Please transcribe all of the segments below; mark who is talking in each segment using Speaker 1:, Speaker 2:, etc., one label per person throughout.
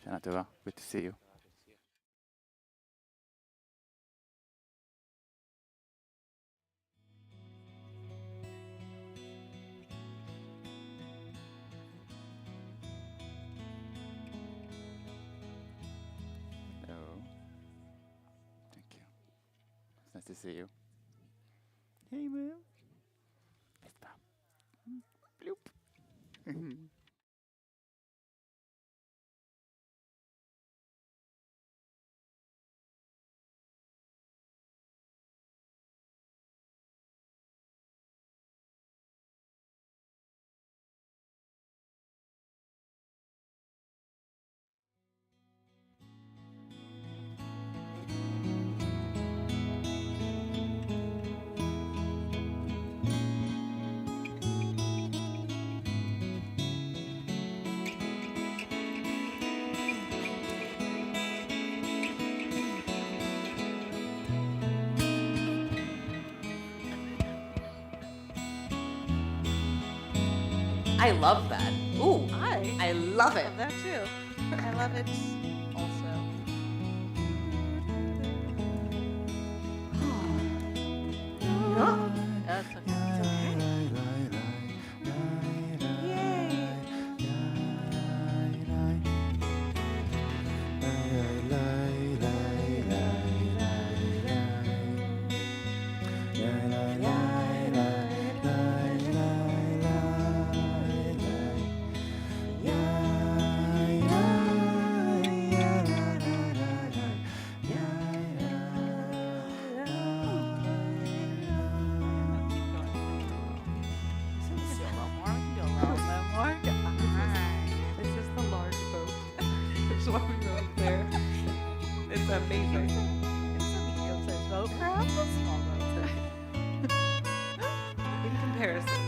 Speaker 1: Shana Tova. Good to see you. Hello. Thank you. It's nice to see you. Hey, Mom. Fist bump. Bloop.
Speaker 2: I love that. Ooh, I love it.
Speaker 3: love that too. I love it also. That's okay. It's okay. Yay.
Speaker 2: This is the large boat. There's one road there. It's amazing.
Speaker 3: It's a medium-sized boat, perhaps a small boat.
Speaker 2: In comparison,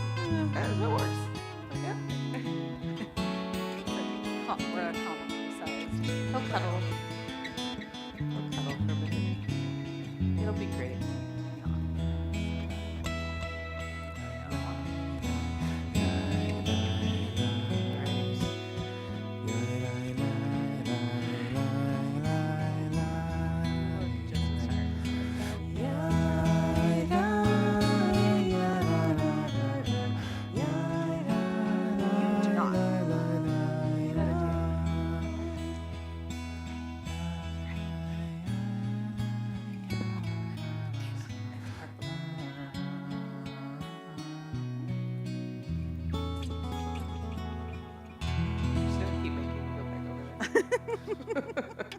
Speaker 2: that works. Yeah.
Speaker 3: We're a common size.
Speaker 2: He'll cuddle. He'll cuddle for a minute. It'll be great. Just gonna keep making you go back over there.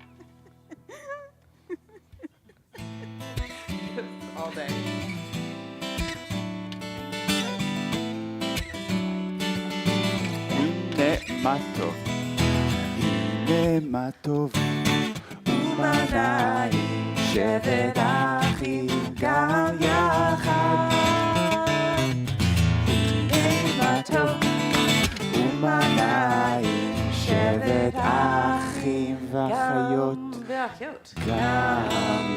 Speaker 2: Just all day.
Speaker 1: הנה מה טוב, הנה מה טוב, ומנעים שבת אחים גם יחד. הנה מה טוב, ומנעים שבת אחים ואחיות
Speaker 2: והחיות.
Speaker 1: גם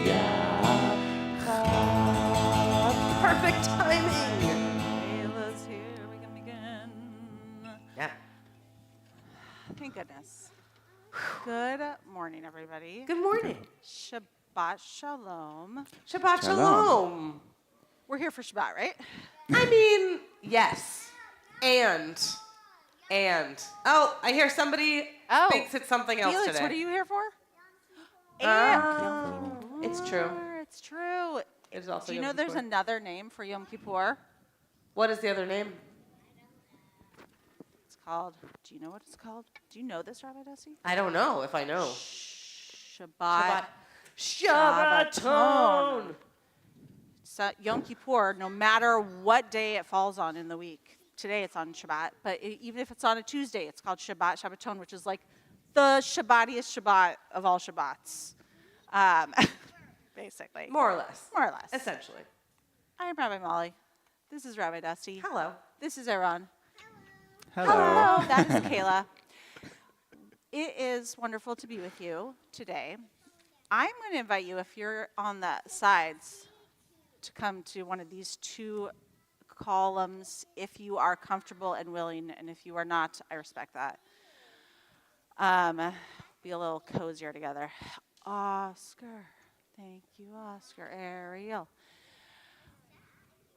Speaker 1: יחד.
Speaker 2: Perfect timing.
Speaker 3: Okay, let's hear we can begin.
Speaker 2: Yeah.
Speaker 3: Thank goodness. Good morning, everybody.
Speaker 2: Good morning.
Speaker 3: Shabbat Shalom.
Speaker 2: Shabbat
Speaker 1: Shalom.
Speaker 2: Shalom.
Speaker 3: We're here for Shabbat, right?
Speaker 2: I mean, yes. And. Oh, I hear somebody thinks it's something else
Speaker 3: Felix,
Speaker 2: today.
Speaker 3: what are you here for?
Speaker 2: It's true.
Speaker 3: It's true.
Speaker 2: It is also
Speaker 3: Do you
Speaker 2: Yom
Speaker 3: know there's
Speaker 2: Kippur.
Speaker 3: another name for Yom Kippur?
Speaker 2: What is the other name?
Speaker 3: It's called, do you know what it's called? Do you know this, Rabbi Dusty?
Speaker 2: I don't know if I know.
Speaker 3: Shabbat.
Speaker 2: Shabbaton.
Speaker 3: So Yom Kippur, no matter what day it falls on in the week. Today it's on Shabbat, but even if it's on a Tuesday, it's called Shabbat Shabbaton, which is like the Shabbatiest Shabbat of all Shabbats, basically.
Speaker 2: More or less.
Speaker 3: More or less.
Speaker 2: Essentially.
Speaker 3: I'm Rabbi Molly. This is Rabbi Dusty.
Speaker 2: Hello.
Speaker 3: This is Aaron.
Speaker 1: Hello.
Speaker 3: That is Kayla. It is wonderful to be with you today. I'm going to invite you, if you're on the sides, to come to one of these two columns if you are comfortable and willing, and if you are not, I respect that. be a little cozier together. Oscar. Thank you, Oscar. Ariel.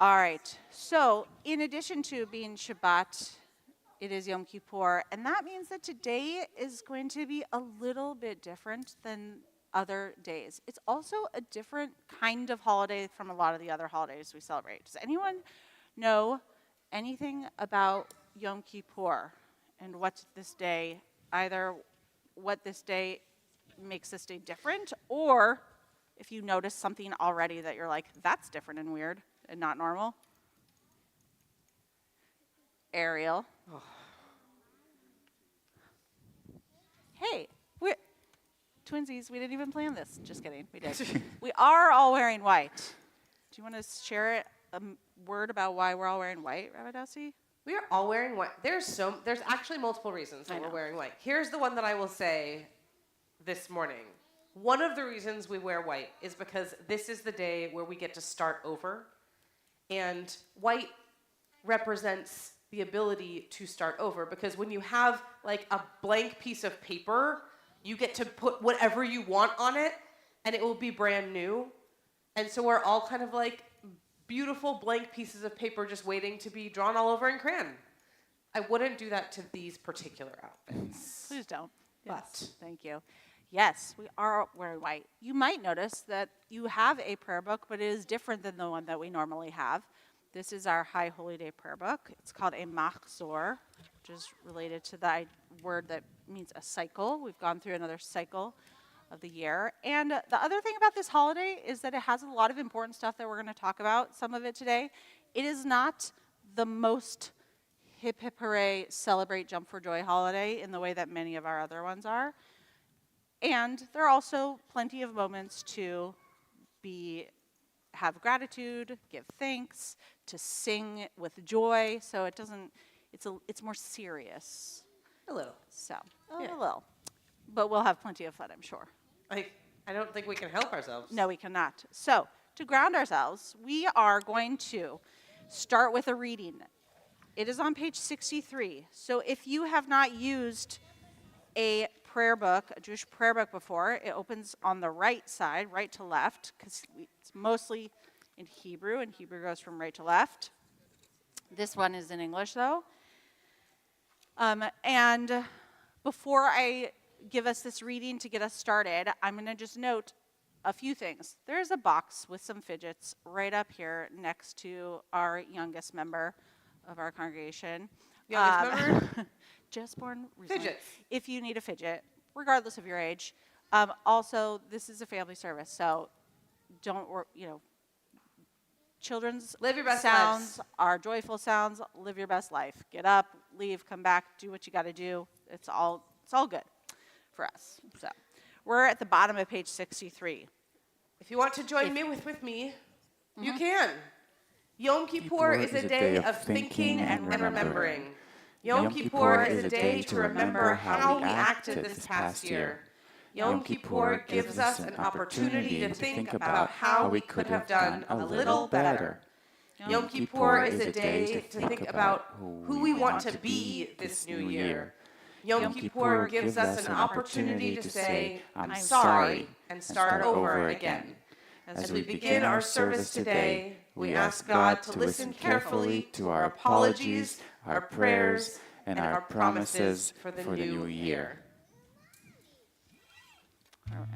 Speaker 3: All right. So, in addition to being Shabbat, it is Yom Kippur, and that means that today is going to be a little bit different than other days. It's also a different kind of holiday from a lot of the other holidays we celebrate. Does anyone know anything about Yom Kippur and what this day, either what this day makes this day different, or if you notice something already that you're like, that's different and weird and not normal? Ariel. Oh. Hey, we're twinsies. We didn't even plan this. Just kidding. We did. We are all wearing white. Do you want to share a word about why we're all wearing white, Rabbi Dossi?
Speaker 2: We are all wearing white. There's actually multiple reasons that we're wearing white. Here's the one that I will say this morning. One of the reasons we wear white is because this is the day where we get to start over. And white represents the ability to start over, because when you have like a blank piece of paper, you get to put whatever you want on it and it will be brand new. And so we're all kind of like beautiful blank pieces of paper just waiting to be drawn all over in crayon. I wouldn't do that to these particular outfits.
Speaker 3: Please don't.
Speaker 2: But
Speaker 3: yes, thank you. Yes, we are wearing white. You might notice that you have a prayer book, but it is different than the one that we normally have. This is our High Holy Day prayer book. It's called a machzor, which is related to the word that means a cycle. We've gone through another cycle of the year. And the other thing about this holiday is that it has a lot of important stuff that we're going to talk about, some of it today. It is not the most hip hip hooray, celebrate, jump for joy holiday in the way that many of our other ones are. And there are also plenty of moments to have gratitude, give thanks, to sing with joy. So it's more serious.
Speaker 2: A little.
Speaker 3: So, a little. But we'll have plenty of fun, I'm sure.
Speaker 2: I don't think we can help ourselves.
Speaker 3: No, we cannot. So, to ground ourselves, we are going to start with a reading. It is on page 63. So, if you have not used a prayer book, a Jewish prayer book before, it opens on the right side, right to left, because it's mostly in Hebrew, and Hebrew goes from right to left. This one is in English, though. And before I give us this reading to get us started, I'm going to just note a few things. There's a box with some fidgets right up here next to our youngest member of our congregation.
Speaker 2: Youngest member?
Speaker 3: Just born recently.
Speaker 2: Fidgets.
Speaker 3: If you need a fidget, regardless of your age. Also, this is a family service, so children's
Speaker 2: live your best
Speaker 3: sounds
Speaker 2: lives.
Speaker 3: Are joyful sounds. Live your best life. Get up, leave, come back, do what you got to do. It's all good for us. So, we're at the bottom of page 63.
Speaker 2: If you want to join me with me, you can. Yom Kippur is a day of thinking and remembering. Yom Kippur is a day to remember how we acted this past year. Yom Kippur gives us an opportunity to think about how we could have done a little better. Yom Kippur is a day to think about who we want to be this new year. Yom Kippur gives us an opportunity to say, I'm sorry, and start over again. As we begin our service today, we ask God to listen carefully to our apologies, our prayers, and our promises for the new year.
Speaker 3: All right.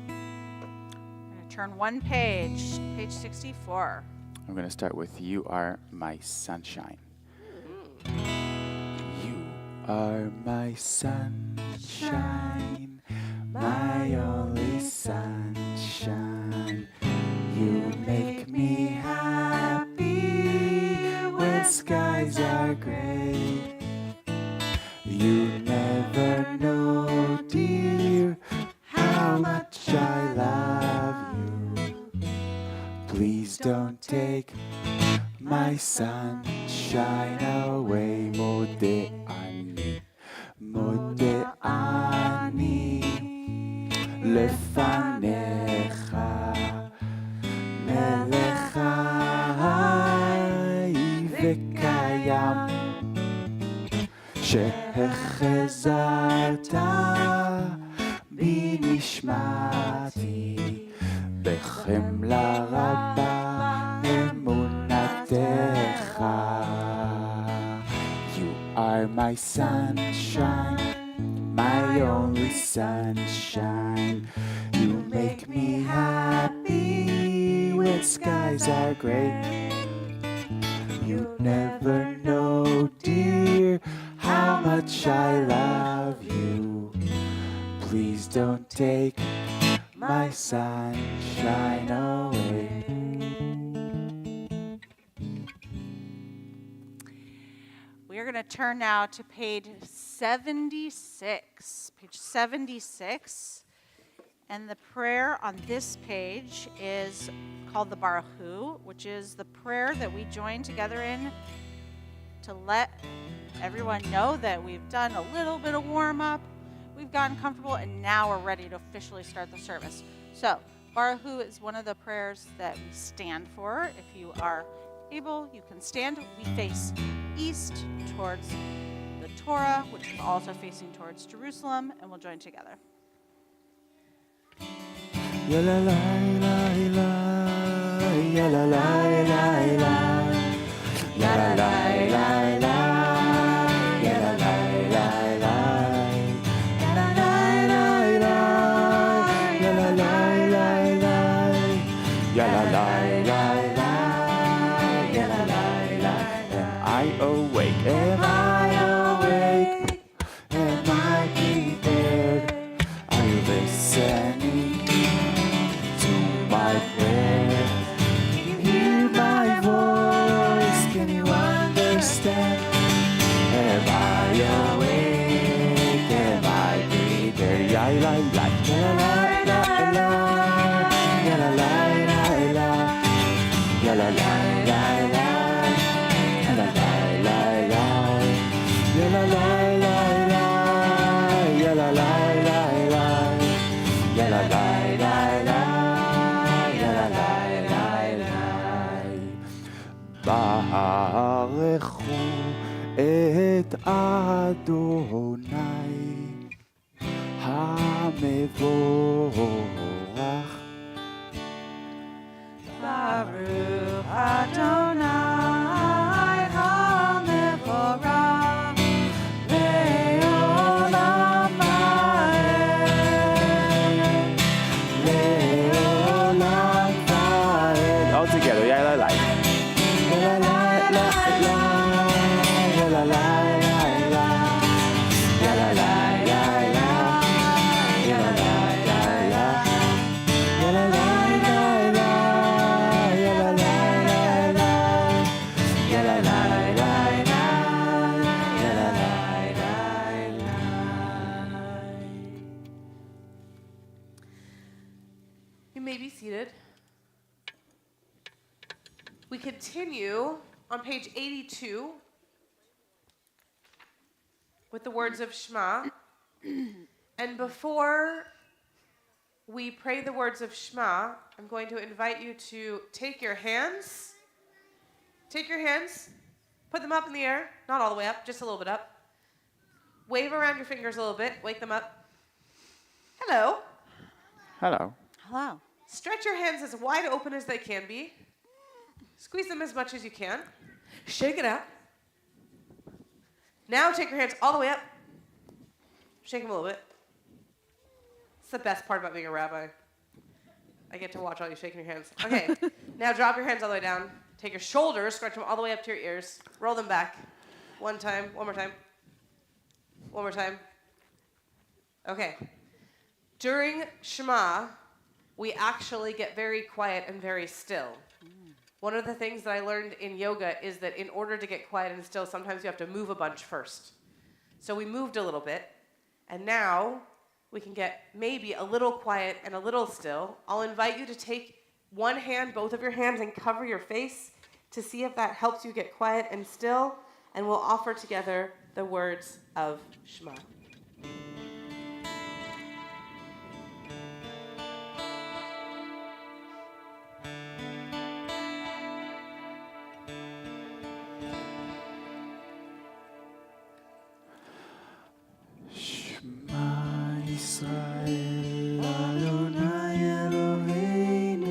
Speaker 3: I'm going to turn one page, page 64.
Speaker 1: I'm going to start with You Are My Sunshine. You are my sunshine, my only sunshine. You make me happy when skies are gray. You never know, dear, how much I love you. Please don't take my sunshine away. Mode ani lefanecha melech chai v'kayam שהחזרת בחמלה רבה אמונתך. You are my sunshine, my only sunshine. You make me happy when skies are gray. You never know, dear, how much I love you. Please don't take my sunshine away.
Speaker 3: We are going to turn now to page 76. Page 76. And the prayer on this page is called the Baruch, which is the prayer that we join together in to let everyone know that we've done a little bit of warm-up, we've gotten comfortable, and now we're ready to officially start the service. So, Baruch is one of the prayers that we stand for. If you are able, you can stand. We face east towards the Torah, which is also facing towards Jerusalem, and we'll join together.
Speaker 1: Ya la la la la, ya la la la la, ya la la la la, ya la la la la, ya la la la la, ya la la la la, ya la la la la, ya la la la. Am I awake? Am I awake? Am I prepared? Are you listening to my prayer? Can you hear my voice? Can you understand? Am I awake? Am I prepared? Ya la la la la la, ya la la la la, ya la la la la, ya la la la la, ya la la la la, ya la la la la, ya la la la la, ya la la la la. ברכו את אדוני המבורך.
Speaker 3: Baruch Adonai HaMevorach Le'olam Va'ed.
Speaker 1: Le'olam va'ed. All together, yeah, la la. La la la la, ya la la la la, ya la la la la, ya la la la la, ya la la la la, ya la la la la, ya la la la la, ya la la la la.
Speaker 2: You may be seated. We continue on page 82 with the words of Shema. And before we pray the words of Shema, I'm going to invite you to take your hands, put them up in the air, not all the way up, just a little bit up. Wave around your fingers a little bit, wake them up. Hello.
Speaker 1: Hello.
Speaker 3: Hello.
Speaker 2: Stretch your hands as wide open as they can be. Squeeze them as much as you can. Shake it out. Now take your hands all the way up. Shake them a little bit. It's the best part about being a rabbi. I get to watch all you shaking your hands. Okay, now drop your hands all the way down. Take your shoulders, stretch them all the way up to your ears. Roll them back. One time, one more time. One more time. Okay. During Shema, we actually get very quiet and very still. One of the things that I learned in yoga is that in order to get quiet and still, sometimes you have to move a bunch first. So we moved a little bit, and now we can get maybe a little quiet and a little still. I'll invite you to take one hand, both of your hands, and cover your face to see if that helps you get quiet and still, and we'll offer together the words of Shema.
Speaker 1: Shema Yisrael Adonai Eloheinu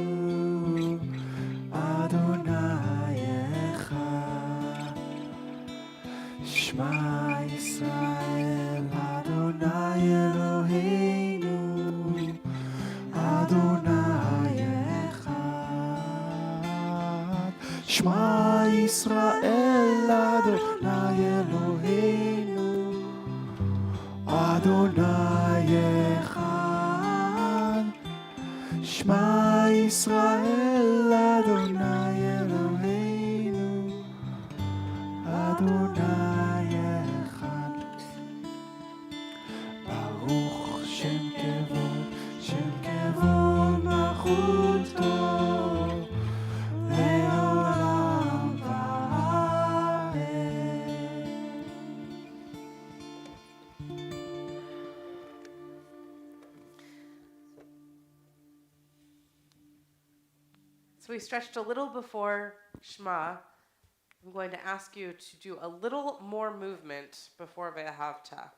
Speaker 1: Shema Yisrael Adonai Eloheinu Adonai Echad. Shema Yisrael Adonai Eloheinu Adonai Echad. Baruch Shem Kevod Malchuto Leolam Va'ed.
Speaker 2: So we stretched a little before Shema. I'm going to ask you to do a little more movement before Ve'ahavta.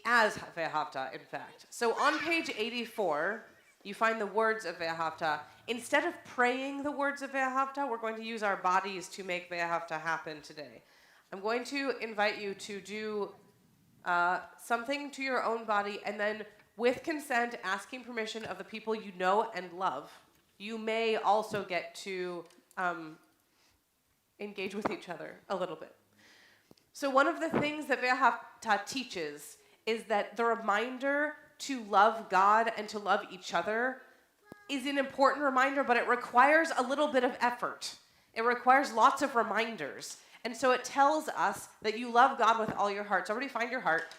Speaker 2: As Ve'ahavta, in fact. So on page 84, you find the words of Ve'ahavta. Instead of praying the words of Ve'ahavta, we're going to use our bodies to make Ve'ahavta happen today. I'm going to invite you to do something to your own body, and then with consent, asking permission of the people you know and love, you may also get to engage with each other a little bit. So one of the things that Ve'ahavta teaches is that the reminder to love God and to love each other is an important reminder, but it requires a little bit of effort. It requires lots of reminders. And so it tells us that you love God with all your heart. So everybody find your heart.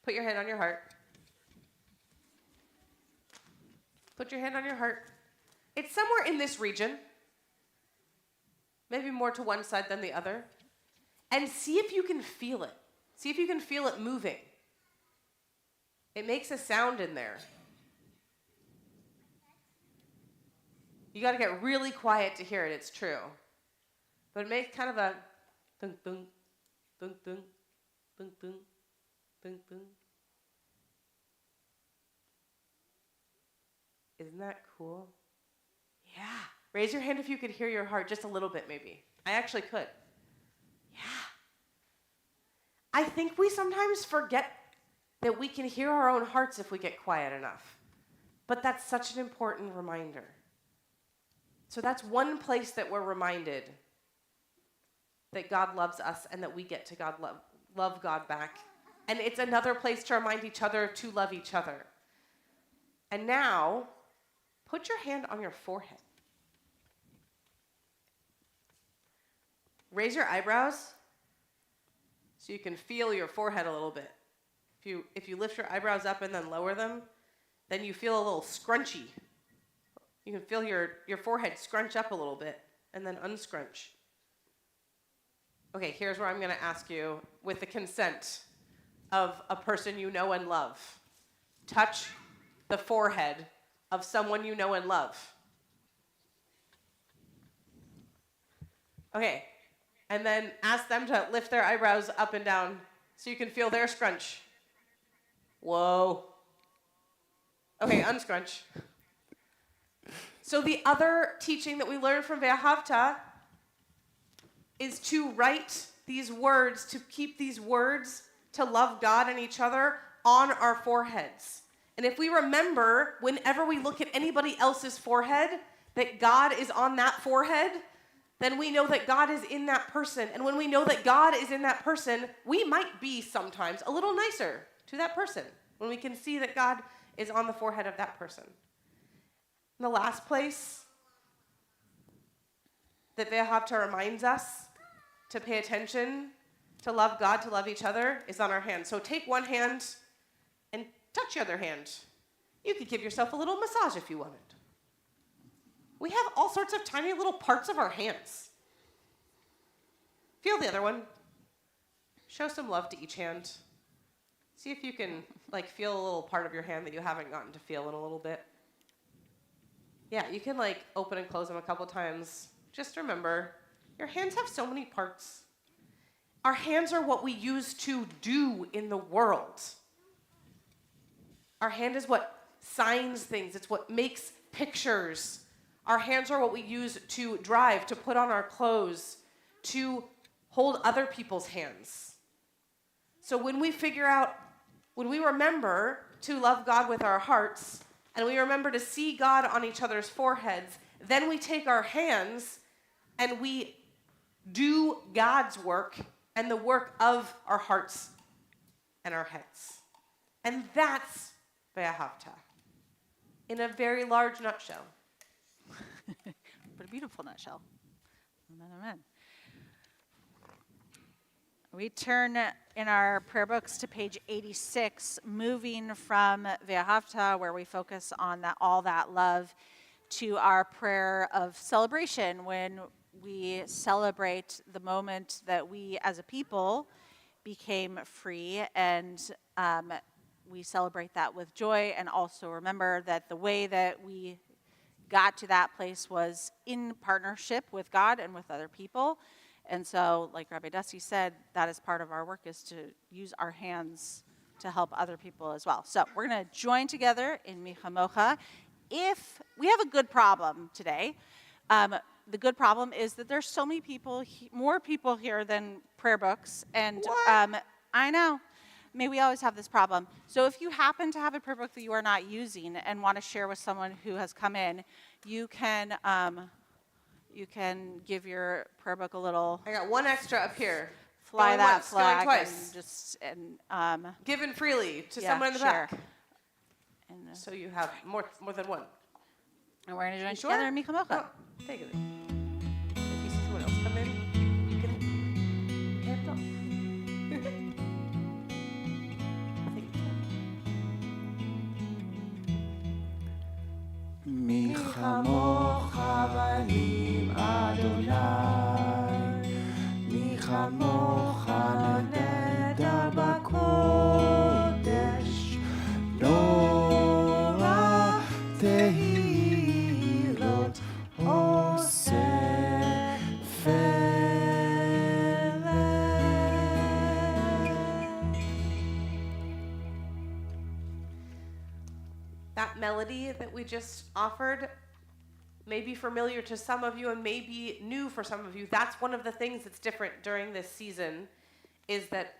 Speaker 2: Put your hand on your heart. Put your hand on your heart. It's somewhere in this region. Maybe more to one side than the other. And see if you can feel it. See if you can feel it moving. It makes a sound in there. You got to get really quiet to hear it, it's true. But it makes kind of a dun dun dun dun dun dun dun dun. Isn't that cool? Yeah. Raise your hand if you could hear your heart just a little bit, maybe. I actually could. Yeah. I think we sometimes forget that we can hear our own hearts if we get quiet enough. But that's such an important reminder. So that's one place that we're reminded that God loves us and that we get to love God back. And it's another place to remind each other to love each other. And now, put your hand on your forehead. Raise your eyebrows so you can feel your forehead a little bit. If you lift your eyebrows up and then lower them, then you feel a little scrunchy. You can feel your forehead scrunch up a little bit and then unscrunch. Okay, here's where I'm going to ask you, with the consent of a person you know and love, touch the forehead of someone you know and love. Okay, and then ask them to lift their eyebrows up and down so you can feel their scrunch. Whoa. Okay, unscrunch. So the other teaching that we learned from Ve'ahavta is to write these words, to keep these words, to love God and each other on our foreheads. And if we remember, whenever we look at anybody else's forehead, that God is on that forehead, then we know that God is in that person. And when we know that God is in that person, we might be sometimes a little nicer to that person when we can see that God is on the forehead of that person. And the last place that Ve'ahavta reminds us to pay attention, to love God, to love each other, is on our hands. So take one hand and touch the other hand. You could give yourself a little massage if you wanted. We have all sorts of tiny little parts of our hands. Feel the other one. Show some love to each hand. See if you can feel a little part of your hand that you haven't gotten to feel in a little bit. Yeah, you can open and close them a couple times. Just remember, your hands have so many parts. Our hands are what we use to do in the world. Our hand is what signs things. It's what makes pictures. Our hands are what we use to drive, to put on our clothes, to hold other people's hands. So when we remember to love God with our hearts, and we remember to see God on each other's foreheads, Then we take our hands and we do God's work and the work of our hearts and our heads. And that's Ve'ahavta in a very large nutshell.
Speaker 3: But a beautiful nutshell. Amen, amen. We turn in our prayer books to page 86, moving from Ve'ahavta, where we focus on all that love, to our prayer of celebration, when we celebrate the moment that we as a people became free, and we celebrate that with joy, and also remember that the way that we got to that place was in partnership with God and with other people. And so, like Rabbi Dusty said, that is part of our work, is to use our hands to help other people as well. So we're going to join together in Michamocha. If we have a good problem today, the good problem is that there's so many people, more people here than prayer books. And I know, may we always have this problem. So if you happen to have a prayer book that you are not using and want to share with someone who has come in, you can give your prayer book a little.
Speaker 2: I got one extra up here.
Speaker 3: Fly
Speaker 2: going
Speaker 3: that
Speaker 2: once,
Speaker 3: flag
Speaker 2: going twice.
Speaker 3: and
Speaker 2: Given freely to
Speaker 3: yeah,
Speaker 2: someone in the
Speaker 3: share.
Speaker 2: back.
Speaker 3: And,
Speaker 2: So you have more than one.
Speaker 3: and we're going to join
Speaker 2: Sure?
Speaker 3: together in Michamocha.
Speaker 2: Oh, take it. If you see someone else come in, you can hand it off. Take it.
Speaker 1: מי כמוך בנים אדוני, מי כמוך נדר בקודש, נורא תהילות עושה
Speaker 2: That melody that we just offered may be familiar to some of you and may be new for some of you. That's one of the things that's different during this season, is that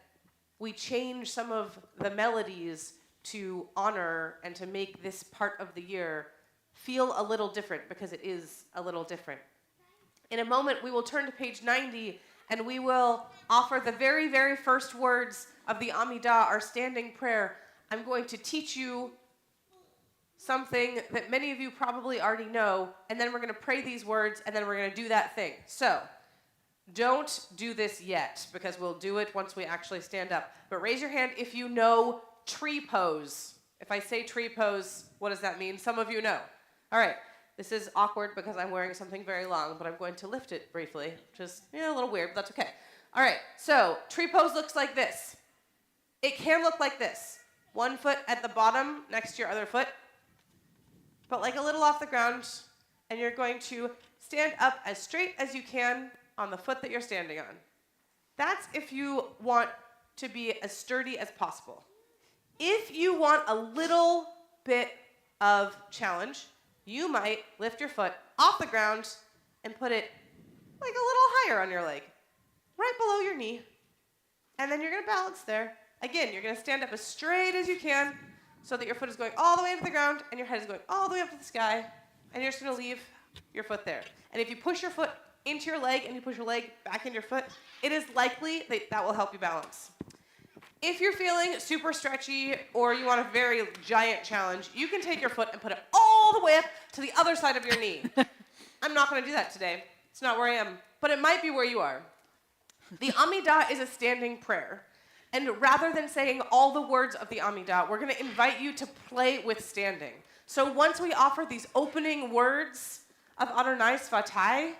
Speaker 2: we change some of the melodies to honor and to make this part of the year feel a little different, because it is a little different. In a moment, we will turn to page 90 and we will offer the very, very first words of the Amidah, our standing prayer. I'm going to teach you something that many of you probably already know, and then we're going to pray these words, and then we're going to do that thing. So, don't do this yet, because we'll do it once we actually stand up. But raise your hand if you know tree pose. If I say tree pose, what does that mean? Some of you know. All right. This is awkward because I'm wearing something very long, but I'm going to lift it briefly, which is a little weird, but that's okay. All right. So, tree pose looks like this. It can look like this. One foot at the bottom next to your other foot, but like a little off the ground, and you're going to stand up as straight as you can on the foot that you're standing on. That's if you want to be as sturdy as possible. If you want a little bit of challenge, you might lift your foot off the ground and put it like a little higher on your leg, right below your knee. And then you're going to balance there. Again, you're going to stand up as straight as you can, so that your foot is going all the way into the ground and your head is going all the way up to the sky, and you're just going to leave your foot there. And if you push your foot into your leg and you push your leg back into your foot, it is likely that will help you balance. If you're feeling super stretchy or you want a very giant challenge, you can take your foot and put it all the way up to the other side of your knee. I'm not going to do that today. It's not where I am, but it might be where you are. The Amidah is a standing prayer. And rather than saying all the words of the Amidah, we're going to invite you to play with standing. So once we offer these opening words of Adonai Svatai,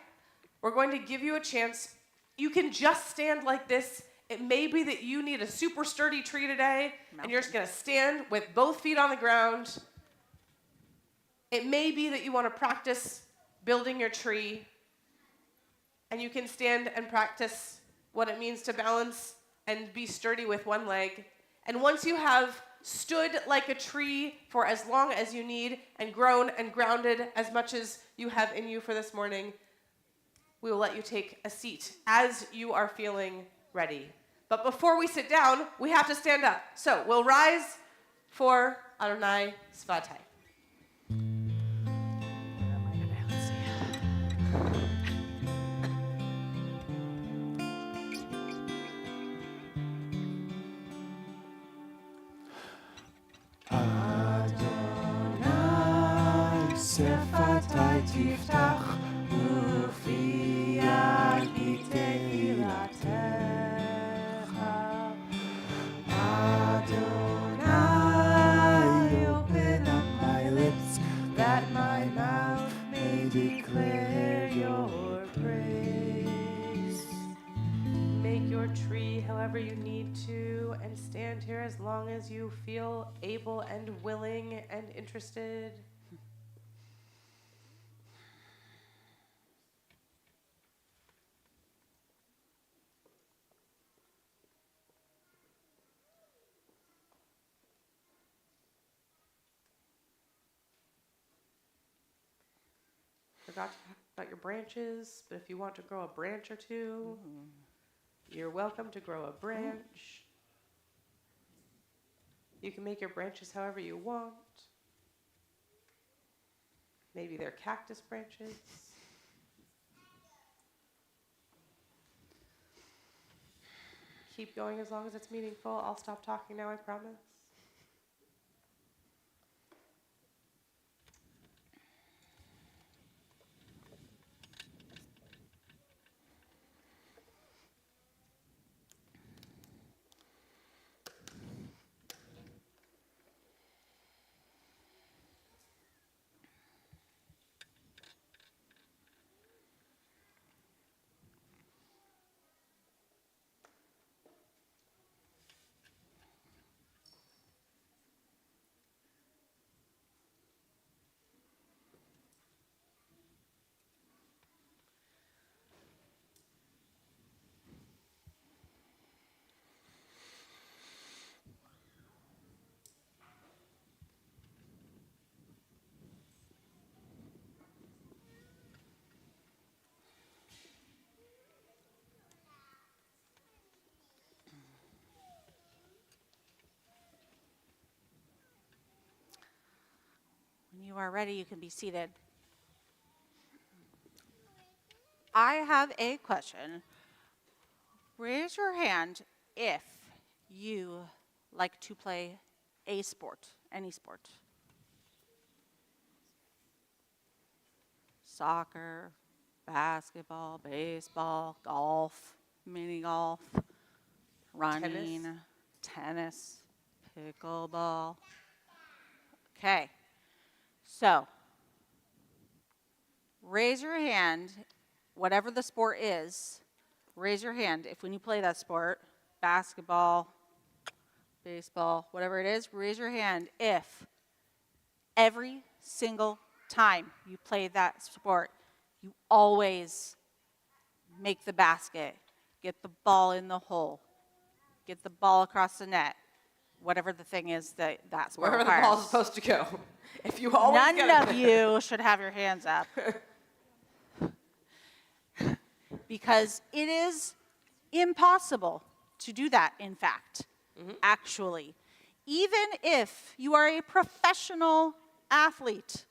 Speaker 2: we're going to give you a chance. You can just stand like this. It may be that you need a super sturdy tree today, and you're just going to stand with both feet on the ground. It may be that you want to practice building your tree, and you can stand and practice what it means to balance and be sturdy with one leg. And once you have stood like a tree for as long as you need and grown and grounded as much as you have in you for this morning, we will let you take a seat as you are feeling ready. But before we sit down, we have to stand up. So we'll rise for Adonai Svatai.
Speaker 3: Where am I today? Let's see.
Speaker 1: שפתי תפתח ופי תהילתך. Adonai, open up my lips, that my mouth may declare your praise.
Speaker 2: Make your tree however you need to, and stand here as long as you feel able and willing and interested. Forgot to talk about your branches, but if you want to grow a branch or two, you're welcome to grow a branch. You can make your branches however you want. Maybe they're cactus branches. Keep going as long as it's meaningful. I'll stop talking now, I promise.
Speaker 3: When you are ready, you can be seated. I have a question. Raise your hand if you like to play a sport, any sport. Soccer, basketball, baseball, golf, mini golf, running, tennis, pickleball. Okay. So, raise your hand, whatever the sport is, raise your hand if when you play that sport, basketball, baseball, whatever it is, raise your hand if every single time you play that sport, you always make the basket, get the ball in the hole, get the ball across the net, whatever the thing is that sport
Speaker 2: Wherever
Speaker 3: requires.
Speaker 2: the ball's supposed to go. If you always
Speaker 3: None
Speaker 2: get
Speaker 3: of you should have your hands up. Because it is impossible to do that, in fact, actually. Even if you are a professional athlete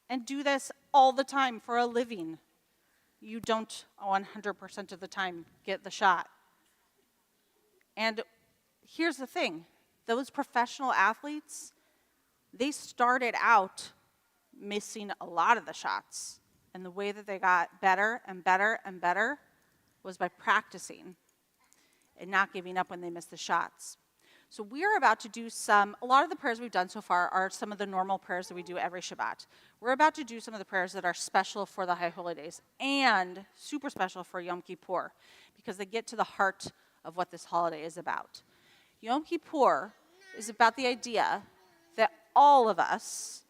Speaker 3: and do this all the time for a living, you don't 100% of the time get the shot. And here's the thing, those professional athletes, they started out missing a lot of the shots. And the way that they got better and better and better was by practicing and not giving up when they missed the shots. So we're about to do a lot of the prayers we've done so far are some of the normal prayers that we do every Shabbat. We're about to do some of the prayers that are special for the High Holy Days and super special for Yom Kippur because they get to the heart of what this holiday is about. Yom Kippur is about the idea that all of us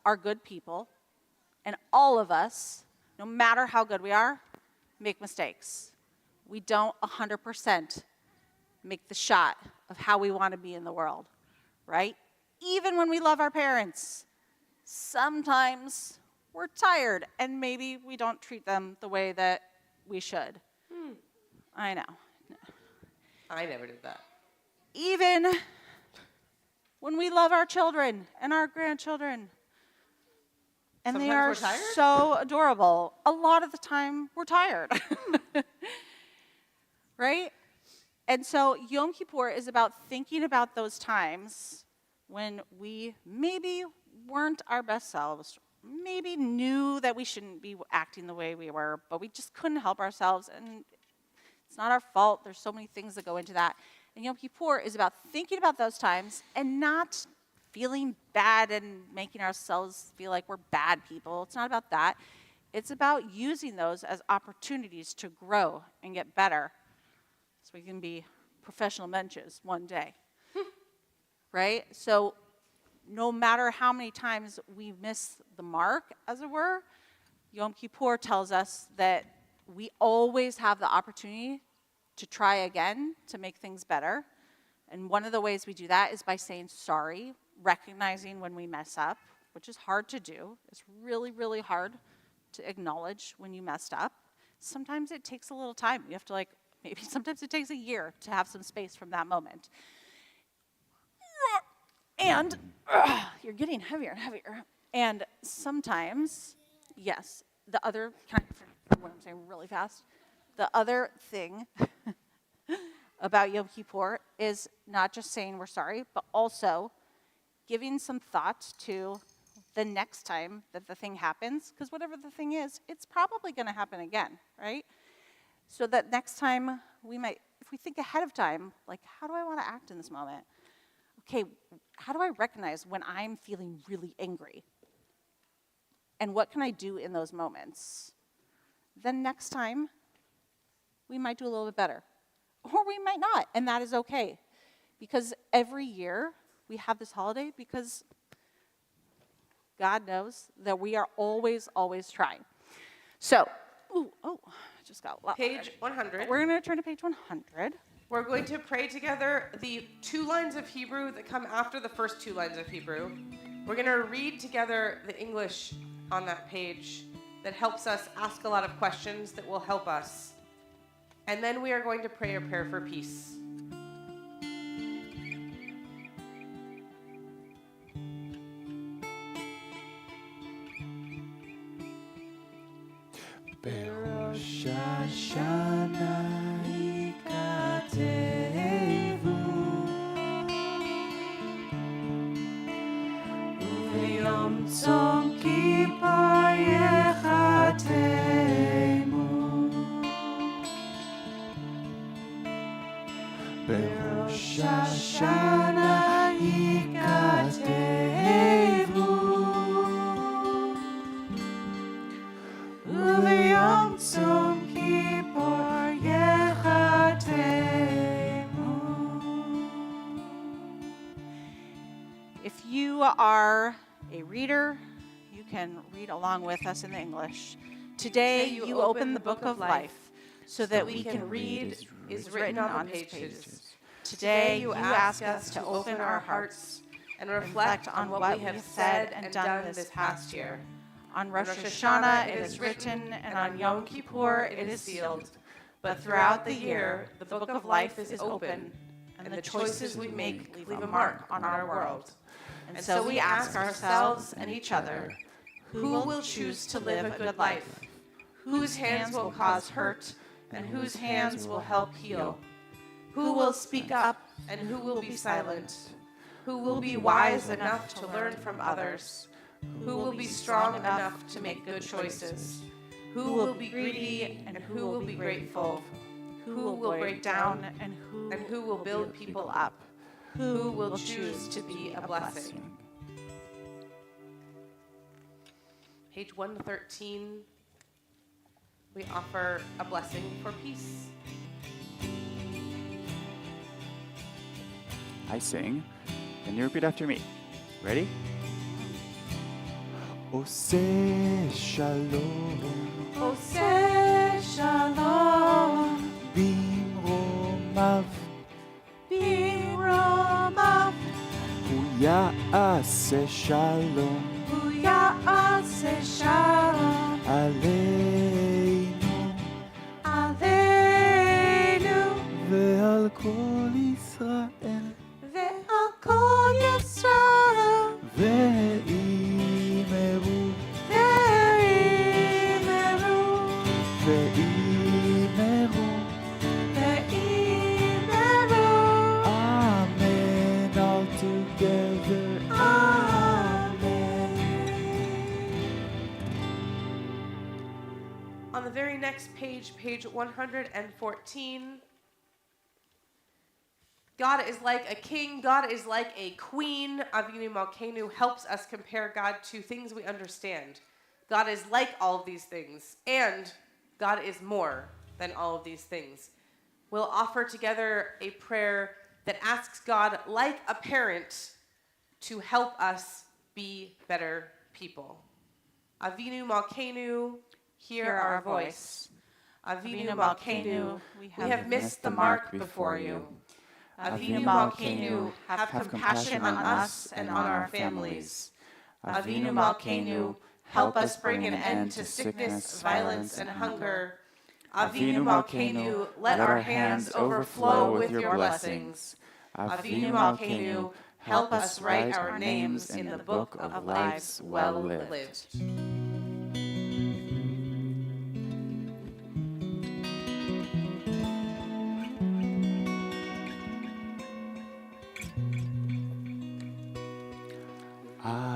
Speaker 3: are good people, and all of us, no matter how good we are, make mistakes. We don't 100% make the shot of how we want to be in the world, right? Even when we love our parents, sometimes we're tired and maybe we don't treat them the way that we should. I know.
Speaker 2: I never did that.
Speaker 3: Even when we love our children and our grandchildren, and
Speaker 2: Sometimes
Speaker 3: they are
Speaker 2: we're tired?
Speaker 3: so adorable, a lot of the time we're tired. Right? And so Yom Kippur is about thinking about those times when we maybe weren't our best selves, maybe knew that we shouldn't be acting the way we were, but we just couldn't help ourselves, and it's not our fault. There's so many things that go into that. And Yom Kippur is about thinking about those times and not feeling bad and making ourselves feel like we're bad people. It's not about that. It's about using those as opportunities to grow and get better so we can be professional mensches one day. Right? So no matter how many times we miss the mark, as it were, Yom Kippur tells us that we always have the opportunity to try again to make things better. And one of the ways we do that is by saying sorry, recognizing when we mess up, which is hard to do. It's really, really hard to acknowledge when you messed up. Sometimes it takes a little time. You have to maybe sometimes it takes a year to have some space from that moment. And you're getting heavier and heavier. And sometimes, yes, the other, can I, what I'm saying really fast, the other thing about Yom Kippur is not just saying we're sorry, but also giving some thought to the next time that the thing happens, because whatever the thing is, it's probably going to happen again, right? So that next time we might, if we think ahead of time, how do I want to act in this moment? Okay, how do I recognize when I'm feeling really angry? And what can I do in those moments? Then next time, we might do a little bit better. Or we might not, and that is okay. Because every year, we have this holiday because God knows that we are always, always trying. So, I just got a lot.
Speaker 2: Page 100.
Speaker 3: We're going to turn to page 100.
Speaker 2: We're going to pray together the 2 lines of Hebrew that come after the first 2 lines of Hebrew. We're going to read together the English on that page that helps us ask a lot of questions that will help us. And then we are going to pray a prayer for peace.
Speaker 1: בראש השנה ייכתבו וביום צום כיפור ייחתמו בראש השנה ייכתבו וביום צום כיפור ייחתמו.
Speaker 3: If you are a reader, you can read along with us in the English. Today you open the book of life so that we can read is written on its pages. Today you ask us to open our hearts
Speaker 2: and reflect on what we have said and done this past year.
Speaker 3: On Rosh Hashanah it is written, and on Yom Kippur it is sealed. But throughout the year, the book of life is open, and the choices we make leave a mark on our world. And so we ask ourselves and each other, who will choose to live a good life? Whose hands will cause hurt, and whose hands will help heal? Who will speak up, and who will be silent? Who will be wise enough to learn from others? Who will be strong enough to make good choices? Who will be greedy, and who will be grateful? Who will break down, and who will build people up? Who will choose to be a blessing?
Speaker 2: Page 113, we offer a blessing for peace.
Speaker 1: I sing, and you repeat after me. Ready? עושה שלום,
Speaker 3: עושה שלום,
Speaker 1: במרומיו,
Speaker 3: במרומיו,
Speaker 1: הוא יעשה שלום,
Speaker 3: הוא יעשה שלום,
Speaker 1: עלינו,
Speaker 3: עלינו,
Speaker 1: ועל כל ישראל,
Speaker 3: ועל כל ישראל,
Speaker 1: ואימרו,
Speaker 3: ואימרו,
Speaker 1: ואימרו,
Speaker 3: ואימרו,
Speaker 1: amen all together,
Speaker 3: אמן,
Speaker 2: on the very next page, page 114, God is like a king, God is like a queen. Avinu Malkeinu helps us compare God to things we understand. God is like all of these things, and God is more than all of these things. We'll offer together a prayer that asks God, like a parent, to help us be better people. Avinu Malkeinu, hear our voice. Avinu Malkeinu, we have missed the mark before you. Avinu Malkeinu, have compassion on us and on our families. Avinu Malkeinu, help us bring an end to sickness, violence, and hunger. Avinu Malkeinu, let our hands overflow with your blessings. Avinu Malkeinu, help us write our names in the book of lives well lived.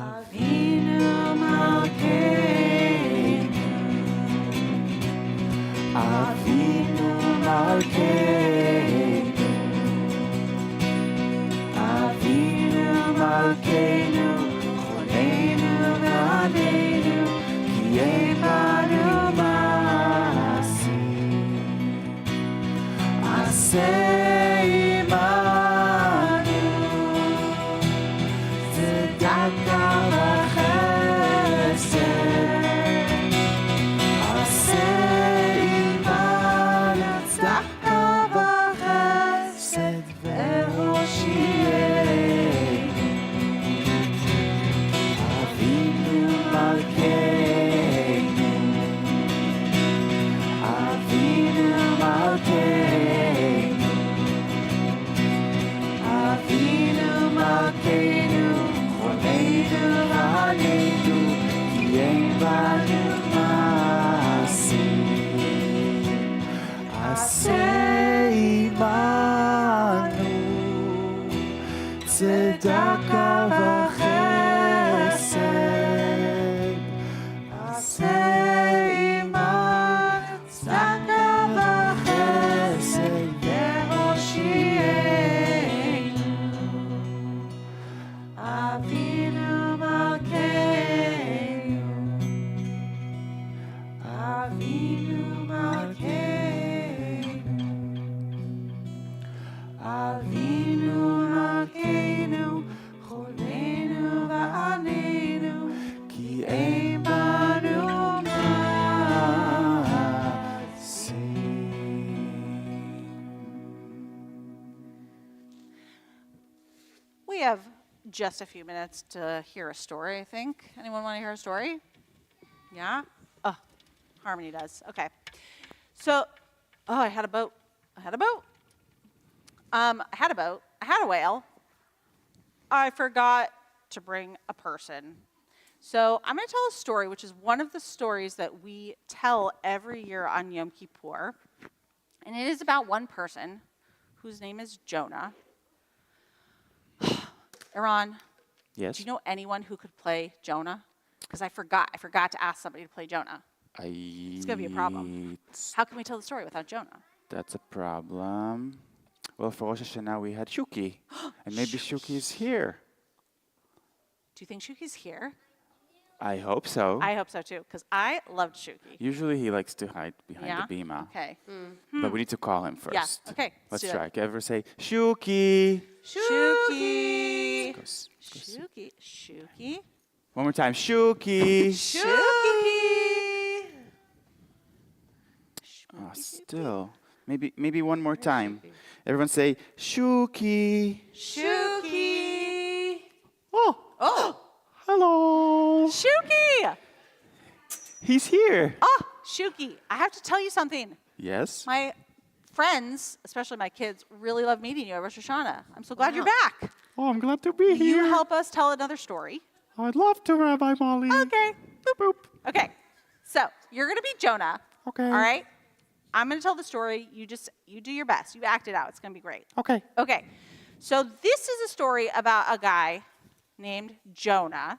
Speaker 1: Avinu Malkeinu, Avinu Malkeinu, Avinu Malkeinu, Choleinu v'aneinu, ki ein banu ma'asim. Aseh imanu, tzedakah tzedakah v'chesed, aseh imanu, tzedakah v'chesed, ve'hoshienu. Avinu Malkeinu, Avinu Malkeinu, Avinu Malkeinu, Choleinu v'aneinu, ki ein banu ma'asim.
Speaker 3: We have just a few minutes to hear a story, I think. Anyone want to hear a story? Yeah? Oh, Harmony does. Okay. So, I had a boat. I had a boat. I had a whale. I forgot to bring a person. So I'm going to tell a story, which is one of the stories that we tell every year on Yom Kippur. And it is about one person whose name is Jonah. Iran,
Speaker 1: Yes?
Speaker 3: do you know anyone who could play Jonah? Because I forgot to ask somebody to play Jonah.
Speaker 1: It's
Speaker 3: gonna be a problem. How can we tell the story without Jonah?
Speaker 1: That's a problem. Well, for Rosh Hashanah we had Shuki, and maybe Shuki is here.
Speaker 3: Do you think Shuki's here?
Speaker 1: I hope so.
Speaker 3: I hope so too, because I loved Shuki.
Speaker 1: Usually he likes to hide behind
Speaker 3: Yeah?
Speaker 1: the bima,
Speaker 3: Okay.
Speaker 1: but we need to call him first.
Speaker 3: Yeah, okay,
Speaker 1: Let's
Speaker 3: let's do
Speaker 1: try. Can you ever say Shuki?
Speaker 3: Shuki.
Speaker 1: Goes.
Speaker 3: Shuki. Shuki.
Speaker 1: One more time, Shuki.
Speaker 3: Shuki.
Speaker 1: Oh, still. Maybe one more time. Everyone say Shuki.
Speaker 3: Shuki.
Speaker 1: Oh,
Speaker 2: Oh,
Speaker 1: hello.
Speaker 3: Shuki.
Speaker 1: He's here.
Speaker 3: Oh, Shuki. I have to tell you something.
Speaker 1: Yes.
Speaker 3: My friends, especially my kids, really love meeting you at Rosh Hashanah. I'm so glad you're
Speaker 2: Wow.
Speaker 3: back.
Speaker 1: Oh, I'm glad to be
Speaker 3: Will you
Speaker 1: here.
Speaker 3: help us tell another story?
Speaker 1: I'd love to, Rabbi Molly.
Speaker 3: Okay. Boop.
Speaker 1: Boop.
Speaker 3: Okay. So you're going to be Jonah.
Speaker 1: Okay.
Speaker 3: All right. I'm going to tell the story. You do your best. You act it out. It's going to be great.
Speaker 1: Okay.
Speaker 3: Okay. So this is a story about a guy named Jonah.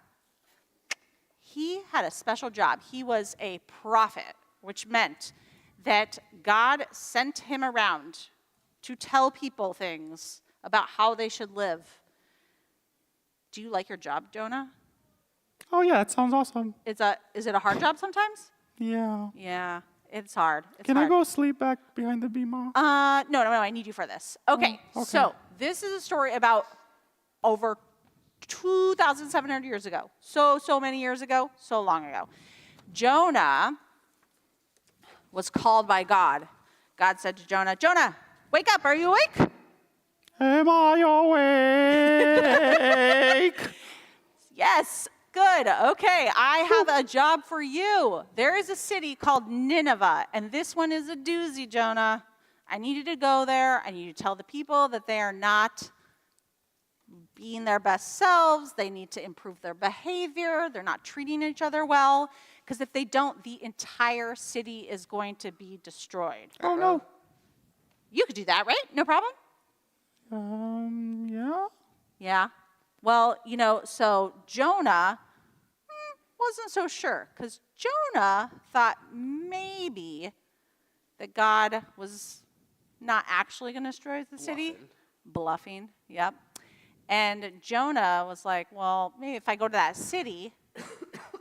Speaker 3: He had a special job. He was a prophet which meant that God sent him around to tell people things about how they should live. Do you like your job, Jonah?
Speaker 1: Oh, yeah, that sounds awesome.
Speaker 3: Is it a hard job sometimes?
Speaker 1: Yeah.
Speaker 3: Yeah, it's hard.
Speaker 1: Can I go sleep back behind the bema?
Speaker 3: No, I need you for this. Okay,
Speaker 1: okay.
Speaker 3: so this is a story about over 2,700 years ago. So many years ago, so long ago. Jonah was called by God. God said to Jonah, Jonah, wake up, are you awake?
Speaker 1: Am I awake?
Speaker 3: Yes, good. Okay, I have a job for you. There is a city called Nineveh, and this one is a doozy, Jonah. I need you to go there. I need you to tell the people that they are not being their best selves. They need to improve their behavior. They're not treating each other well. Because if they don't, the entire city is going to be destroyed.
Speaker 1: Oh, no.
Speaker 3: You could do that, right? No problem?
Speaker 1: Yeah.
Speaker 3: Yeah. Well, so Jonah wasn't so sure. Because Jonah thought maybe that God was not actually going to destroy the city. Bluffing, yep. And Jonah was like, well, maybe if I go to that city,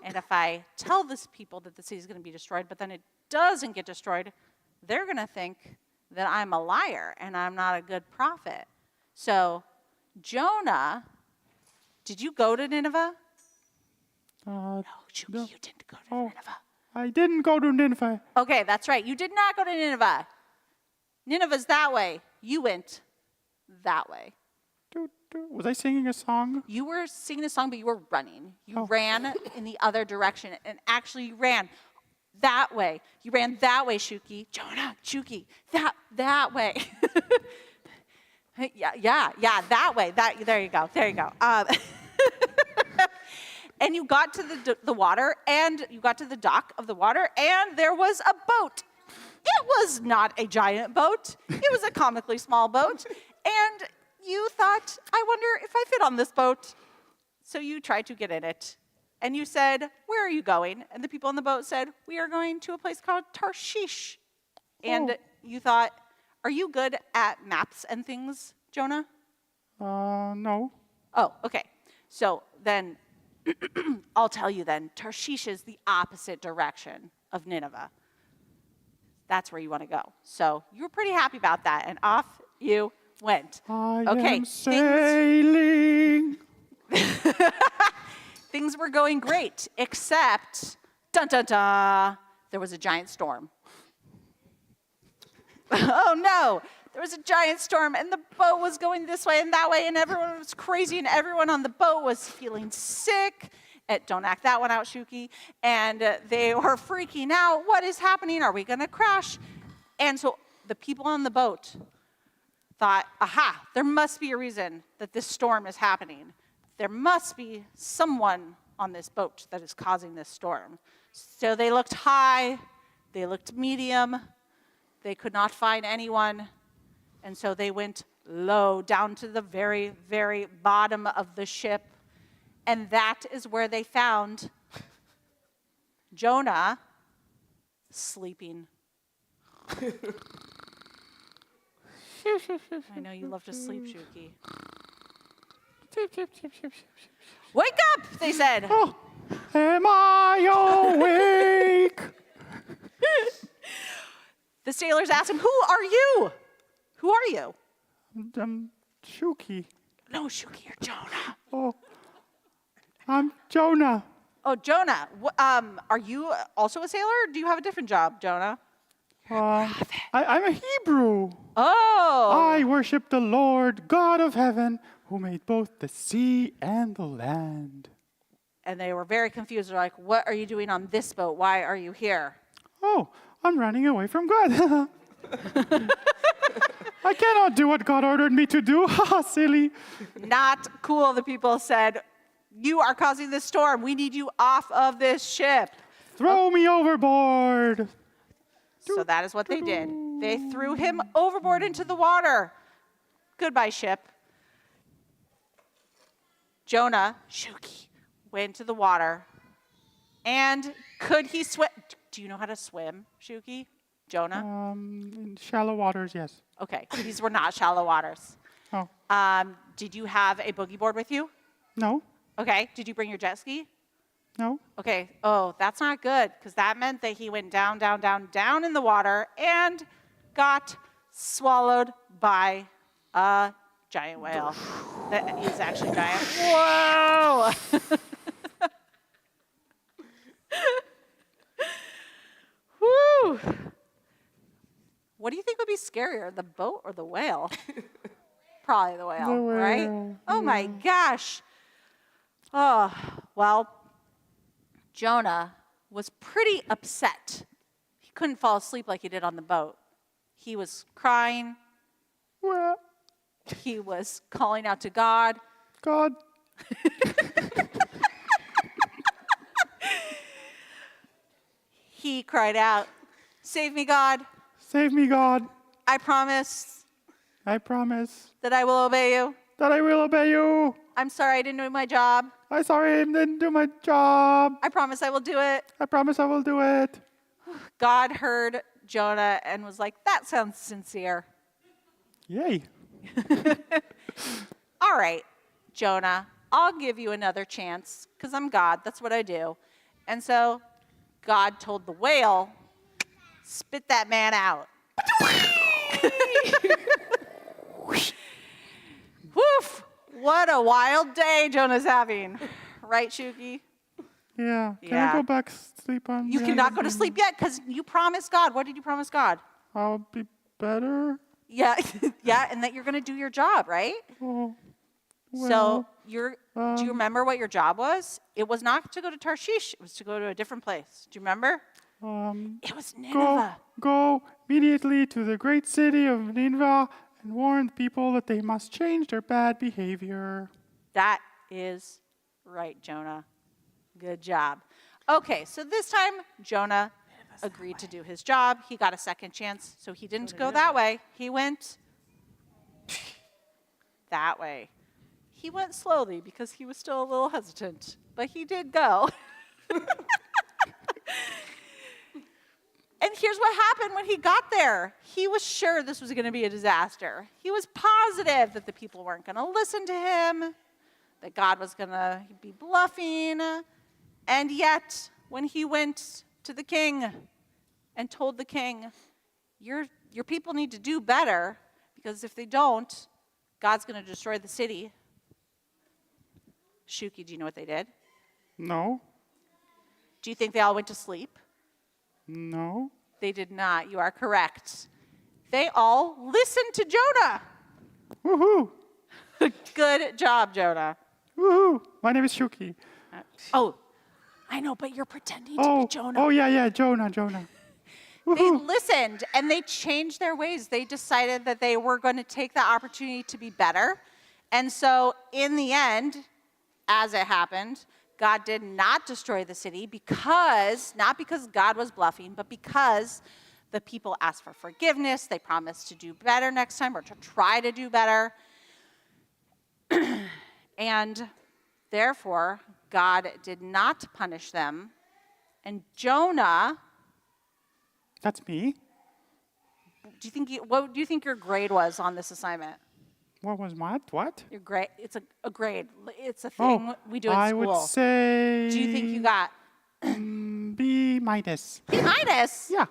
Speaker 3: and if I tell this people that the city is going to be destroyed, but then it doesn't get destroyed, they're going to think that I'm a liar and I'm not a good prophet. So, Jonah, did you go to Nineveh? No, Shuki,
Speaker 1: no.
Speaker 3: you didn't go to Nineveh.
Speaker 1: I didn't go to Nineveh.
Speaker 3: Okay, that's right. You did not go to Nineveh. Nineveh's that way. You went that way.
Speaker 1: Was I singing a song?
Speaker 3: You were singing a song, but you were running. You ran in the other direction, and actually you ran that way. You ran that way, Shuki. Jonah, Shuki, that way. yeah, that way. There you go. And you got to the water, and you got to the dock of the water, and there was a boat. It was not a giant boat. It was a comically small boat, and you thought, I wonder if I fit on this boat. So you tried to get in it. And you said, where are you going? And the people on the boat said, we are going to a place called Tarshish. And you thought, are you good at maps and things, Jonah?
Speaker 1: No.
Speaker 3: Oh, okay. So then, I'll tell you then, Tarshish is the opposite direction of Nineveh. That's where you want to go. So you were pretty happy about that. And off you went.
Speaker 1: I am sailing.
Speaker 3: Things were going great, except, dun dun dun, there was a giant storm. Oh no, there was a giant storm, and the boat was going this way and that way, and everyone was crazy, and everyone on the boat was feeling sick. Don't act that one out, Shuki. And they were freaking out. What is happening? Are we going to crash? And so the people on the boat thought, aha, there must be a reason that this storm is happening. There must be someone on this boat that is causing this storm. So they looked high, they looked medium, they could not find anyone, and so they went low, down to the very, very bottom of the ship, and that is where they found Jonah sleeping. I know you love to sleep, Shuki. Wake up, they said.
Speaker 1: Oh, am I awake?
Speaker 3: The sailors asked him, who are you? Who are you?
Speaker 1: Shuki.
Speaker 3: No, Shuki, you're Jonah.
Speaker 1: Oh, I'm Jonah.
Speaker 3: Oh, Jonah. Are you also a sailor? Or do you have a different job, Jonah?
Speaker 1: I'm a Hebrew.
Speaker 3: Oh.
Speaker 1: I worship the Lord, God of heaven, who made both the sea and the land.
Speaker 3: And they were very confused. They're like, what are you doing on this boat? Why are you here?
Speaker 1: Oh, I'm running away from God. I cannot do what God ordered me to do. Haha, silly.
Speaker 3: Not cool, the people said. You are causing this storm. We need you off of this ship.
Speaker 1: Throw me overboard.
Speaker 3: So that is what they did. They threw him overboard into the water. Goodbye, ship. Jonah, Shuki, went to the water. And could he swim? Do you know how to swim, Shuki? Jonah?
Speaker 1: In shallow waters, yes.
Speaker 3: Okay, these were not shallow waters.
Speaker 1: Oh,
Speaker 3: Did you have a boogie board with you?
Speaker 1: no,
Speaker 3: Okay, did you bring your jet ski?
Speaker 1: no.
Speaker 3: Okay, oh, that's not good, because that meant that he went down, down, down, down in the water and got swallowed by a giant whale. That is actually giant. Whoa! Woo! What do you think would be scarier, the boat or the whale? Probably the whale,
Speaker 1: The
Speaker 3: right?
Speaker 1: whale,
Speaker 3: Oh my gosh. Oh, well, Jonah was pretty upset. He couldn't fall asleep like he did on the boat. He was crying.
Speaker 1: Well,
Speaker 3: He was calling out to God.
Speaker 1: God,
Speaker 3: He cried out, "Save me, God.
Speaker 1: save me, God.
Speaker 3: I promise
Speaker 1: I promise
Speaker 3: that I will obey you.
Speaker 1: that I will obey you.
Speaker 3: I'm sorry I didn't do my job.
Speaker 1: I'm sorry I didn't do my job.
Speaker 3: I promise I will do it."
Speaker 1: I promise I will do it.
Speaker 3: God heard Jonah and was like, "That sounds sincere.
Speaker 1: Yay.
Speaker 3: All right, Jonah, I'll give you another chance because I'm God. That's what I do." And so God told the whale, "Spit that man out." Woof! What a wild day Jonah's having. Right, Shuki?
Speaker 1: Yeah. Can
Speaker 3: Yeah.
Speaker 1: I go back sleep on?
Speaker 3: You cannot go to sleep yet because you promised God. What did you promise God?
Speaker 1: I'll be better.
Speaker 3: Yeah, yeah, and that you're going to do your job, right?
Speaker 1: Oh, well,
Speaker 3: So do you remember what your job was? It was not to go to Tarshish. It was to go to a different place. Do you remember? It was
Speaker 1: go,
Speaker 3: Nineveh.
Speaker 1: go immediately to the great city of Nineveh and warn people that they must change their bad behavior.
Speaker 3: That is right, Jonah. Good job. Okay, so this time Jonah agreed to do his job. He got a second chance, so he didn't go that way. He went that way. He went slowly because he was still a little hesitant, but he did go. And here's what happened when he got there. He was sure this was going to be a disaster. He was positive that the people weren't going to listen to him, that God was going to be bluffing. And yet, when he went to the king and told the king, your people need to do better, because if they don't, God's going to destroy the city. Shuki, do you know what they did?
Speaker 1: No,
Speaker 3: Do you think they all went to sleep?
Speaker 1: no.
Speaker 3: They did not. You are correct. They all listened to Jonah.
Speaker 1: Woohoo!
Speaker 3: Good job, Jonah.
Speaker 1: Woohoo! My name is Shuki.
Speaker 3: Oh, I know, but you're pretending to be Jonah.
Speaker 1: Oh yeah, Jonah.
Speaker 3: They
Speaker 1: Woohoo!
Speaker 3: listened and they changed their ways. They decided that they were going to take the opportunity to be better. And so in the end, as it happened, God did not destroy the city not because God was bluffing, but because the people asked for forgiveness. They promised to do better next time, or to try to do better. And therefore, God did not punish them. And Jonah,
Speaker 1: That's me.
Speaker 3: what do you think your grade was on this assignment?
Speaker 1: What was what?
Speaker 3: Your grade, it's a grade. It's a thing we do in
Speaker 1: I
Speaker 3: school.
Speaker 1: would say.
Speaker 3: Do you think you got
Speaker 1: B minus.
Speaker 3: B minus?
Speaker 1: Yeah.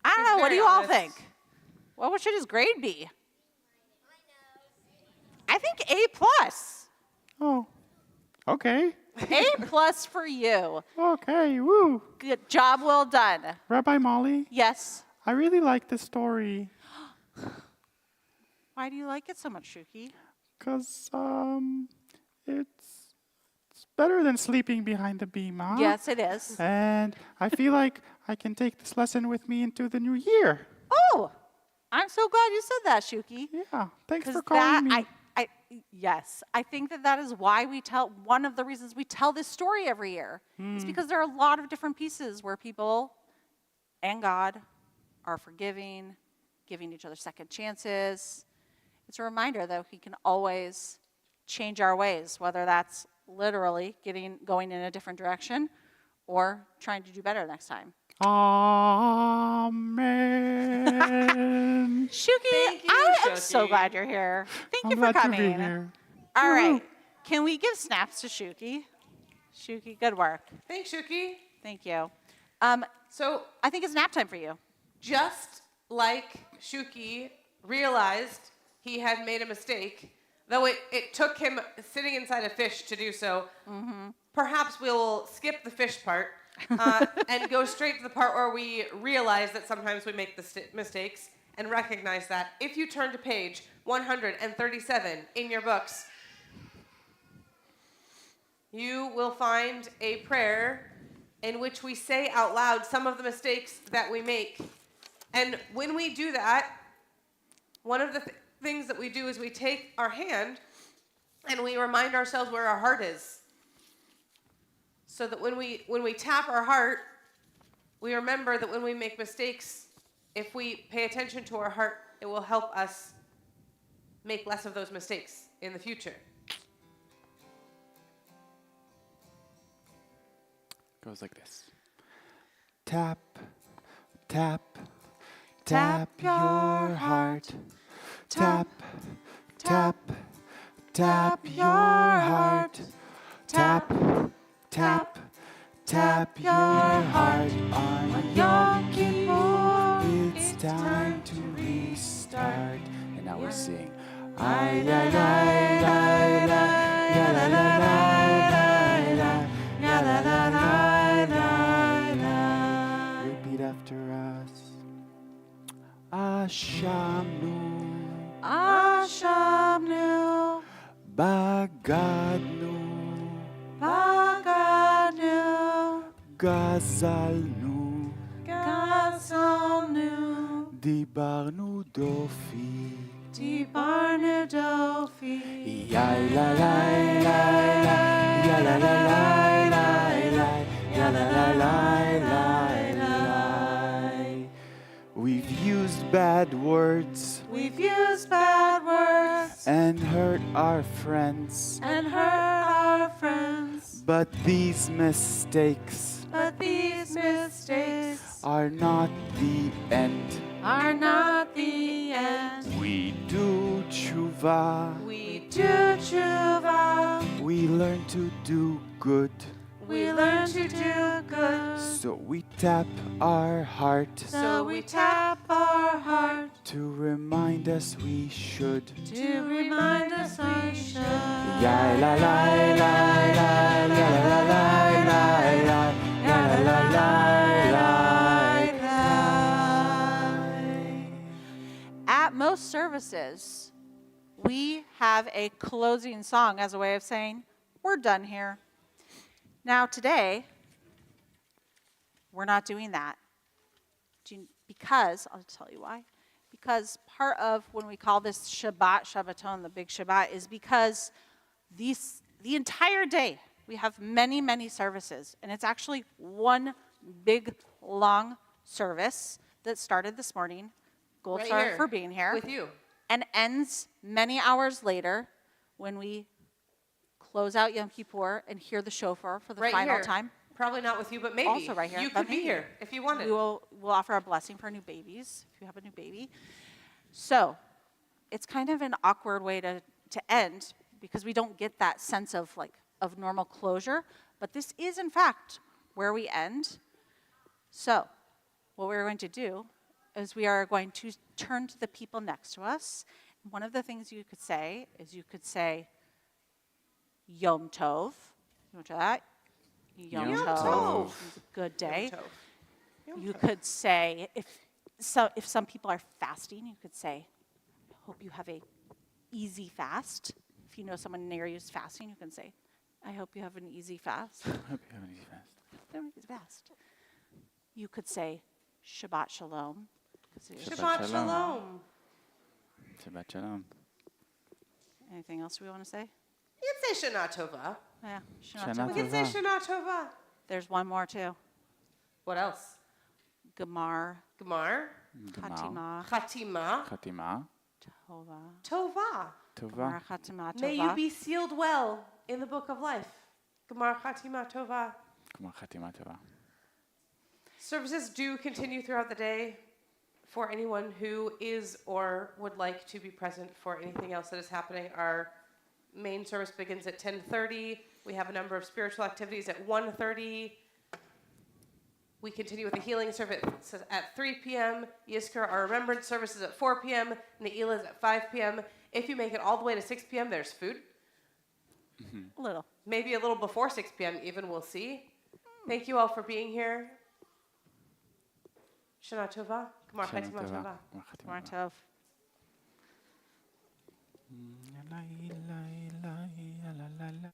Speaker 3: I don't know. What do
Speaker 2: very
Speaker 3: you all
Speaker 2: honest.
Speaker 3: think? What should his grade be? I think A plus.
Speaker 1: Oh. Okay.
Speaker 3: A plus for you.
Speaker 1: Okay. Woo.
Speaker 3: Good job, well done.
Speaker 1: Rabbi Molly,
Speaker 3: Yes.
Speaker 1: I really like this story
Speaker 3: Why do you like it so much, Shuki?
Speaker 1: because it's better than sleeping behind the beam, huh?
Speaker 3: Yes, it is.
Speaker 1: And I feel like I can take this lesson with me into the new year.
Speaker 3: Oh, I'm so glad you said that, Shuki.
Speaker 1: Yeah. Thanks for
Speaker 3: Because
Speaker 1: calling me.
Speaker 3: yes, I think that is why one of the reasons we tell this story every year. Is because there are a lot of different pieces where people and God are forgiving, giving each other second chances. It's a reminder that we can always change our ways, whether that's literally going in a different direction or trying to do better next time.
Speaker 1: Amen.
Speaker 3: Shuki,
Speaker 2: Thank you,
Speaker 3: I am so
Speaker 2: Shoki.
Speaker 3: glad you're here. Thank you
Speaker 1: I'm
Speaker 3: for
Speaker 1: glad to be
Speaker 3: coming.
Speaker 1: here.
Speaker 3: All right. Can we give snaps to Shuki? Shuki, good work.
Speaker 2: Thanks, Shuki.
Speaker 3: Thank you.
Speaker 2: So
Speaker 3: I think it's nap time for you.
Speaker 2: just like Shuki realized he had made a mistake, though it took him sitting inside a fish to do so, perhaps we'll skip the fish part and go straight to the part where we realize that sometimes we make the mistakes and recognize that. If you turn to page 137 in your books, you will find a prayer in which we say out loud some of the mistakes that we make. And when we do that, one of the things that we do is we take our hand and we remind ourselves where our heart is. So that when we tap our heart, we remember that when we make mistakes, if we pay attention to our heart, it will help us make less of those mistakes in the future.
Speaker 1: Goes like this. Tap, tap, tap your heart. Tap, tap, tap your heart. Tap, tap, tap your heart on Yom Kippur. It's time to restart. And now we're singing. Ay, ay, ay, ay, ay, ya, la, la, la, la, la, ya, la, la, la, la, la. Repeat after us. Ashamnu,
Speaker 3: Ashamnu,
Speaker 1: Bagadnu,
Speaker 3: Bagadnu,
Speaker 1: Gazalnu,
Speaker 3: Gazalnu,
Speaker 1: Dibarnu Dofi.
Speaker 3: Dibarnu Dofi.
Speaker 1: Ya la la la la, ya la la la la la, ya la la la la la. We've used bad words
Speaker 3: We've used bad words
Speaker 1: and hurt our friends,
Speaker 3: and hurt our friends,
Speaker 1: but these mistakes
Speaker 3: but these mistakes
Speaker 1: are not the end.
Speaker 3: are not the end.
Speaker 1: We do tshuva,
Speaker 3: We do tshuva,
Speaker 1: we learn to do good,
Speaker 3: we learn to do good,
Speaker 1: so we tap our heart
Speaker 3: so we tap our heart
Speaker 1: to remind us we should.
Speaker 3: to remind us we should.
Speaker 1: Ya la la la la, ya la la la la la, ya la la la la la.
Speaker 3: At most services, we have a closing song as a way of saying, we're done here. Now today, we're not doing that. Because, I'll tell you why. Because part of when we call this Shabbat, Shabbaton, the big Shabbat, is because the entire day, we have many, many services. And it's actually one big, long service that started this morning. Gold
Speaker 2: Right
Speaker 3: star
Speaker 2: here,
Speaker 3: for being here.
Speaker 2: with you.
Speaker 3: And ends many hours later when we close out Yom Kippur and hear the shofar for the
Speaker 2: Right
Speaker 3: final
Speaker 2: here.
Speaker 3: time.
Speaker 2: Probably not with you, but maybe.
Speaker 3: Also right here,
Speaker 2: You
Speaker 3: but
Speaker 2: could be
Speaker 3: maybe.
Speaker 2: here if you wanted.
Speaker 3: We'll offer a blessing for new babies, if you have a new baby. So it's kind of an awkward way to end because we don't get that sense of normal closure. But this is, in fact, where we end. So what we're going to do is we are going to turn to the people next to us. One of the things you could say is you could say, Yom Tov. You want to try that? Yom
Speaker 1: Yom
Speaker 3: Tov.
Speaker 2: Tov.
Speaker 3: It's a good day.
Speaker 2: Yom Tov. Yom
Speaker 3: You
Speaker 2: Tov.
Speaker 3: could say, if some people are fasting, you could say, I hope you have a easy fast. If you know someone near you is fasting, you can say, I hope you have an easy fast.
Speaker 1: Hope you have an easy fast.
Speaker 3: Have an easy fast. You could say, Shabbat Shalom.
Speaker 2: Shabbat Shalom.
Speaker 1: Shabbat Shalom.
Speaker 3: Anything else we want to say?
Speaker 2: You can say Shana Tova.
Speaker 3: Yeah, Shana
Speaker 1: Shana
Speaker 3: Tova.
Speaker 2: We can say Shana Tova.
Speaker 3: There's one more too.
Speaker 2: What else?
Speaker 3: Gemar,
Speaker 2: Gemar.
Speaker 3: Hatima,
Speaker 2: Chatima.
Speaker 1: Chatima.
Speaker 3: Tova.
Speaker 2: Tova.
Speaker 1: Tova.
Speaker 3: Gemar, Hatima, Tova.
Speaker 2: May you be sealed well in the book of life. Gemar Chatima Tova.
Speaker 1: Come on, Chatima Tova.
Speaker 2: Services do continue throughout the day for anyone who is or would like to be present for anything else that is happening. Our main service begins at 10:30. We have a number of spiritual activities at 1:30. We continue with the healing service at 3 p.m. Yizkor, our remembrance service is at 4 p.m. Ne'ilah is at 5 p.m. If you make it all the way to 6 p.m., there's food.
Speaker 3: A little.
Speaker 2: Maybe a little before 6 p.m. even, we'll see. Thank you all for being here. Shana Tova. Gmar
Speaker 1: Shana
Speaker 2: Chatima
Speaker 1: Tova.
Speaker 2: Tova.
Speaker 3: Gmar Tov.
Speaker 1: La, la, la, la, la, la, la.